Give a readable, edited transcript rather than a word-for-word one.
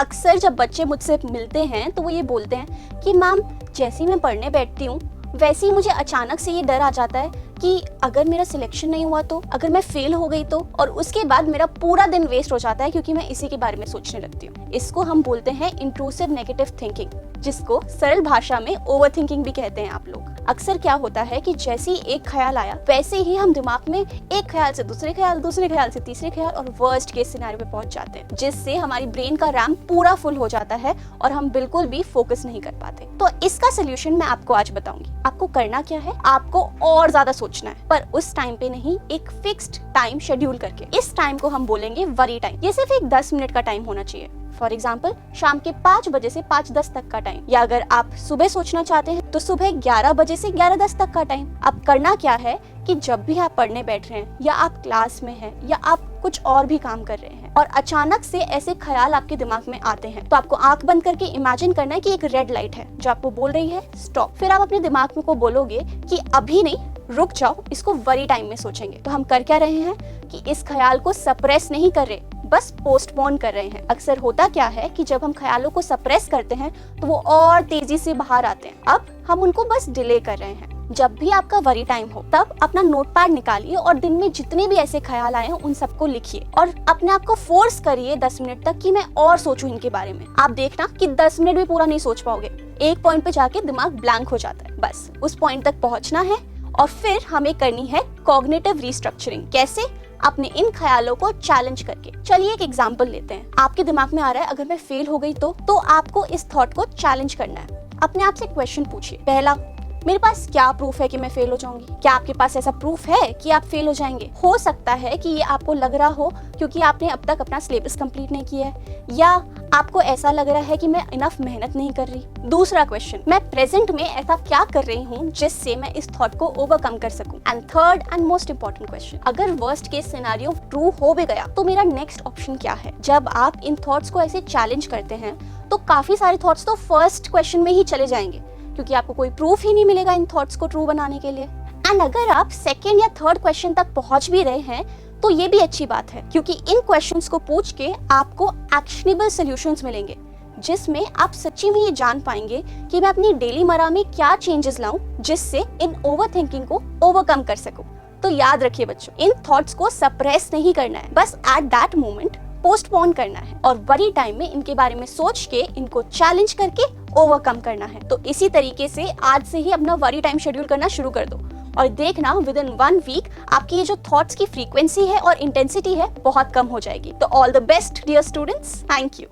अक्सर जब बच्चे मुझसे मिलते हैं तो वो ये बोलते हैं कि मैम जैसे ही मैं पढ़ने बैठती हूँ वैसे ही मुझे अचानक से ये डर आ जाता है कि अगर मेरा सिलेक्शन नहीं हुआ तो, अगर मैं फेल हो गई तो, और उसके बाद मेरा पूरा दिन वेस्ट हो जाता है क्योंकि मैं इसी के बारे में सोचने लगती हूँ। इसको हम बोलते हैं इंट्रूसिव नेगेटिव थिंकिंग, जिसको सरल भाषा में ओवर थिंकिंग भी कहते हैं आप लोग। अक्सर क्या होता है कि जैसे ही एक ख्याल आया वैसे ही हम दिमाग में एक ख्याल से दूसरे ख्याल, दूसरे ख्याल से तीसरे ख्याल और वर्स्ट केस सिनेरियो पे पहुंच जाते हैं, जिससे हमारी ब्रेन का रैम पूरा फुल हो जाता है और हम बिल्कुल भी फोकस नहीं कर पाते। तो इसका सोल्यूशन मैं आपको आज बताऊंगी। आपको करना क्या है, आपको और ज्यादा सोचना है, पर उस टाइम पे नहीं, एक फिक्स्ड टाइम शेड्यूल करके। इस टाइम को हम बोलेंगे वरी टाइम। ये सिर्फ एक 10 मिनट का टाइम होना चाहिए। फॉर एग्जाम्पल शाम के 5 बजे से 5:10 तक का टाइम, या अगर आप सुबह सोचना चाहते हैं तो सुबह 11 बजे से 11:10 तक का टाइम। अब करना क्या है कि जब भी आप पढ़ने बैठ रहे हैं या आप क्लास में हैं या आप कुछ और भी काम कर रहे हैं और अचानक से ऐसे ख्याल आपके दिमाग में आते हैं, तो आपको आंख बंद करके इमेजिन करना है कि एक रेड लाइट है जो आपको बोल रही है स्टॉप। फिर आप अपने दिमाग में को बोलोगे कि अभी नहीं, रुक जाओ, इसको वरी टाइम में सोचेंगे। तो हम कर क्या रहे हैं कि इस ख्याल को सप्रेस नहीं कर रहे, बस पोस्टपोन कर रहे हैं। अक्सर होता क्या है कि जब हम ख्यालों को सप्रेस करते हैं तो वो और तेजी से बाहर आते हैं। अब हम उनको बस डिले कर रहे हैं। जब भी आपका वरी टाइम हो तब अपना नोटपैड निकालिए और दिन में जितने भी ऐसे ख्याल आए हैं उन सबको लिखिए और अपने आप को फोर्स करिए 10 मिनट तक कि मैं और सोचूं इनके बारे में। आप देखना कि 10 मिनट भी पूरा नहीं सोच पाओगे, एक पॉइंट पे जाके दिमाग ब्लैंक हो जाता है। बस उस पॉइंट तक पहुंचना है और फिर हमें करनी है कॉग्निटिव रिस्ट्रक्चरिंग। कैसे? अपने इन ख्यालों को चैलेंज करके। चलिए एक एग्जांपल लेते हैं। आपके दिमाग में आ रहा है अगर मैं फेल हो गई तो आपको इस थॉट को चैलेंज करना है। अपने आप से क्वेश्चन पूछिए। पहला, मेरे पास क्या प्रूफ है कि मैं फेल हो जाऊंगी? क्या आपके पास ऐसा प्रूफ है कि आप फेल हो जाएंगे? हो सकता है कि ये आपको लग रहा हो क्योंकि आपने अब तक अपना सिलेबस कंप्लीट नहीं किया है, या आपको ऐसा लग रहा है कि मैं इनफ मेहनत नहीं कर रही। दूसरा क्वेश्चन, मैं प्रेजेंट में ऐसा क्या कर रही हूँ जिससे मैं इस थॉट को ओवरकम कर सकूं? And third and most important question, अगर वर्स्ट केस सिनेरियो ट्रू हो भी गया तो मेरा नेक्स्ट ऑप्शन क्या है? जब आप इन थॉट्स को ऐसे चैलेंज करते हैं तो काफी सारे थॉट्स तो फर्स्ट क्वेश्चन में ही चले जाएंगे क्योंकि आपको कोई प्रूफ ही नहीं मिलेगा इन थॉट्स को ट्रू बनाने के लिए। एंड अगर आप सेकेंड या थर्ड क्वेश्चन तक पहुंच भी रहे हैं तो ये भी अच्छी बात है, क्योंकि इन क्वेश्चंस को पूछ के आपको एक्शनेबल सॉल्यूशंस मिलेंगे जिसमें आप सच्ची में ये जान पाएंगे कि मैं अपनी डेली मरा में क्या चेंजेस लाऊं जिससे इन ओवरथिंकिंग को ओवरकम कर सकूं। तो याद रखिए बच्चों, इन थॉट्स को सप्रेस नहीं करना है, बस एट दैट मोमेंट पोस्टपोन करना है और वरी टाइम में इनके बारे में सोच के इनको चैलेंज करके ओवरकम करना है। तो इसी तरीके से आज से ही अपना वरी टाइम शेड्यूल करना शुरू कर दो और देखना विद इन 1 वीक आपकी ये जो थॉट्स की फ्रीक्वेंसी है और इंटेंसिटी है बहुत कम हो जाएगी। तो all the best dear students, thank you.